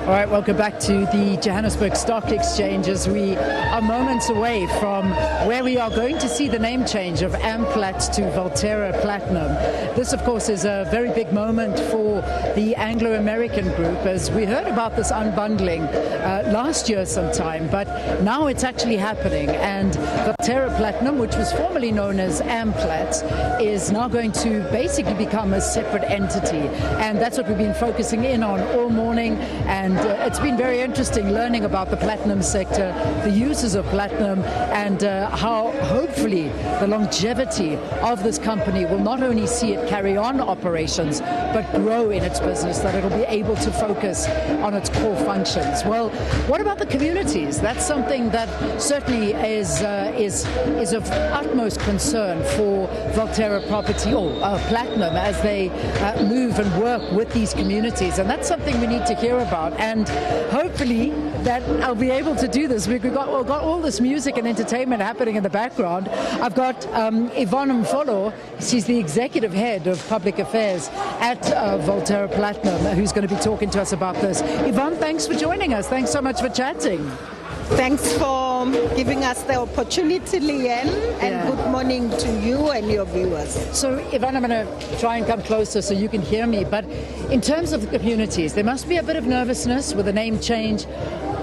All right, welcome back to the Johannesburg Stock Exchange as we are moments away from where we are going to see the name change of Amplats to Valterra Platinum. This, of course, is a very big moment for the Anglo American group, as we heard about this unbundling last year sometime, but now it's actually happening. And Valterra Platinum, which was formerly known as Amplats, is now going to basically become a separate entity. And that's what we've been focusing in on all morning. And it's been very interesting learning about the platinum sector, the uses of platinum, and how hopefully the longevity of this company will not only see it carry on operations, but grow in its business, that it'll be able to focus on its core functions. Well, what about the communities? That's something that certainly is of utmost concern for Valterra Property or Platinum as they move and work with these communities, and that's something we need to hear about. And hopefully that I'll be able to do this. We've got all this music and entertainment happening in the background. I've got Yvonne Mfolo. She's the executive head of public affairs at Valterra Platinum, who's going to be talking to us about this. Yvonne, thanks for joining us. Thanks so much for chatting. Thanks for giving us the opportunity, Leanne, and good morning to you and your viewers. So, Yvonne, I'm going to try and come closer so you can hear me, but in terms of the communities, there must be a bit of nervousness with the name change.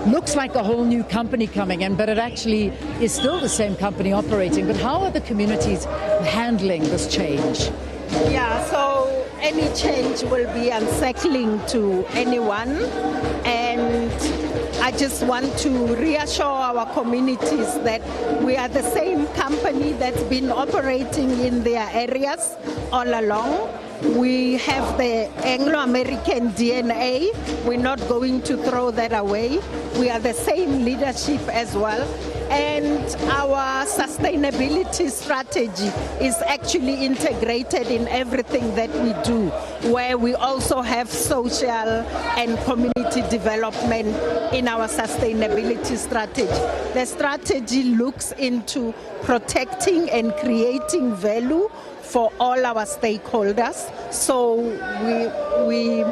Looks like a whole new company coming in, but it actually is still the same company operating. But how are the communities handling this change? Yeah, so any change will be unsettling to anyone, and I just want to reassure our communities that we are the same company that's been operating in their areas all along. We have the Anglo American DNA. We're not going to throw that away. We are the same leadership as well. And our sustainability strategy is actually integrated in everything that we do, where we also have social and community development in our sustainability strategy. The strategy looks into protecting and creating value for all our stakeholders. So we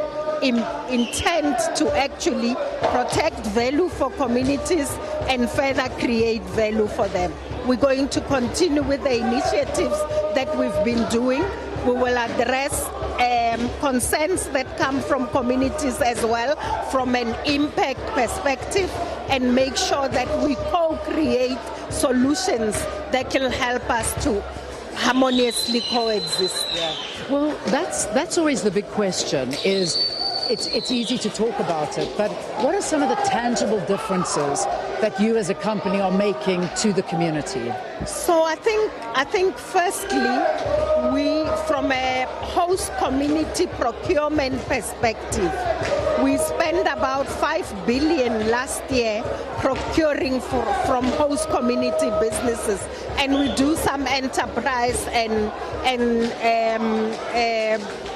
intend to actually protect value for communities and further create value for them. We're going to continue with the initiatives that we've been doing. We will address concerns that come from communities as well from an impact perspective, and make sure that we co-create solutions that can help us to harmoniously coexist. Yeah. Well, that's always the big question. It's easy to talk about it, but what are some of the tangible differences that you as a company are making to the community? So I think firstly, we, from a host community procurement perspective, we spent about 5 billion last year procuring from host community businesses, and we do some enterprise and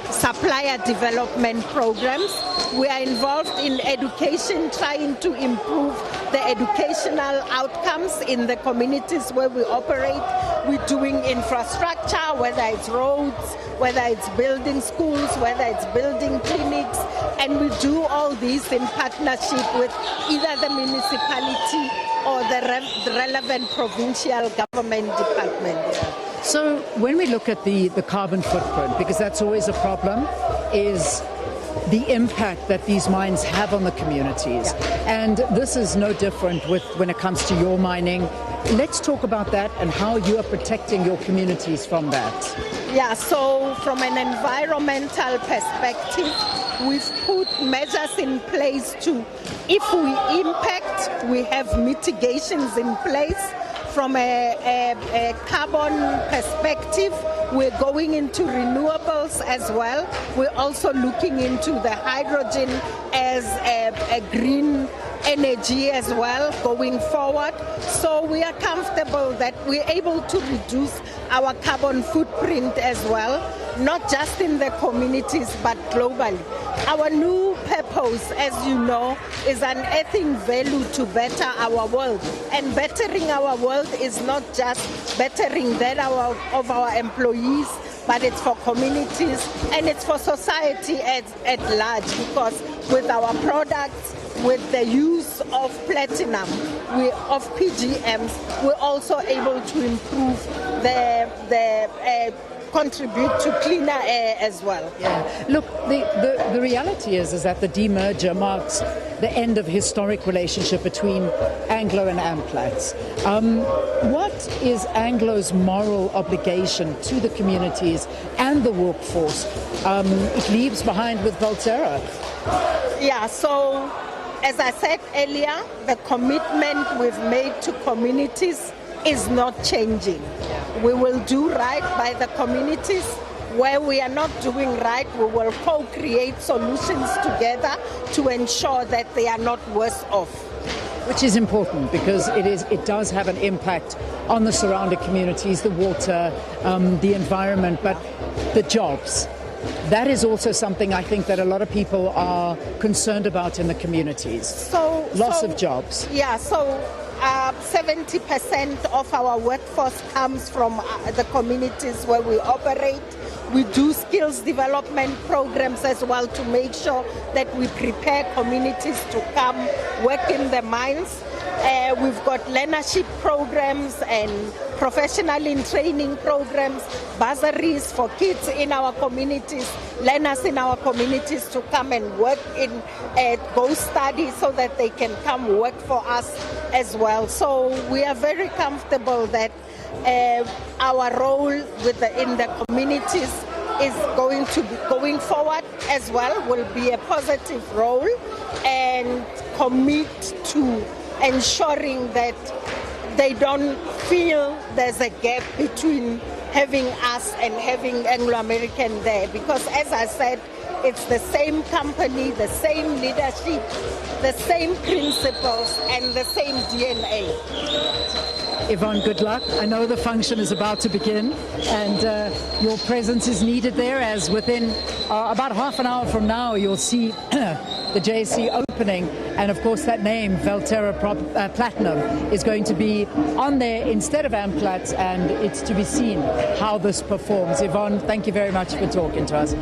supplier development programs. We are involved in education, trying to improve the educational outcomes in the communities where we operate. We're doing infrastructure, whether it's roads, whether it's building schools, whether it's building clinics, and we do all these in partnership with either the municipality or the relevant provincial government department. So when we look at the carbon footprint, because that's always a problem, is the impact that these mines have on the communities. And this is no different with when it comes to your mining. Let's talk about that and how you are protecting your communities from that. Yeah, so from an environmental perspective, we've put measures in place to, if we impact, we have mitigations in place. From a carbon perspective, we're going into renewables as well. We're also looking into the hydrogen as a green energy as well going forward. So we are comfortable that we're able to reduce our carbon footprint as well, not just in the communities but globally. Our new purpose, as you know, is unearthing value to better our world. And bettering our world is not just bettering that of our employees, but it's for communities and it's for society at large, because with our products, with the use of platinum, of PGMs, we're also able to improve contribute to cleaner air as well. Yeah. Look, the reality is that the demerger marks the end of historic relationship between Anglo and Amplats. What is Anglo's moral obligation to the communities and the workforce it leaves behind with Valterra? Yeah, so as I said earlier, the commitment we've made to communities is not changing. We will do right by the communities. Where we are not doing right, we will co-create solutions together to ensure that they are not worse off. Which is important because it does have an impact on the surrounding communities, the water, the environment, but the jobs. That is also something I think that a lot of people are concerned about in the communities. Loss of jobs. Yeah, so 70% of our workforce comes from the communities where we operate. We do skills development programs as well to make sure that we prepare communities to come work in the mines. We've got learnership programs and professional in training programs, bursaries for kids in our communities, learners in our communities to come and work go study so that they can come work for us as well. So we are very comfortable that our role in the communities is going to be going forward as well, will be a positive role and commit to ensuring that they don't feel there's a gap between having us and having Anglo American there. Because as I said, it's the same company, the same leadership, the same principles and the same DNA. Yvonne, good luck. I know the function is about to begin and your presence is needed there, as within about half an hour from now you'll see the JSC opening, and of course that name, Valterra Platinum, is going to be on there instead of Amplats, and it's to be seen how this performs. Yvonne, thank you very much for talking to us.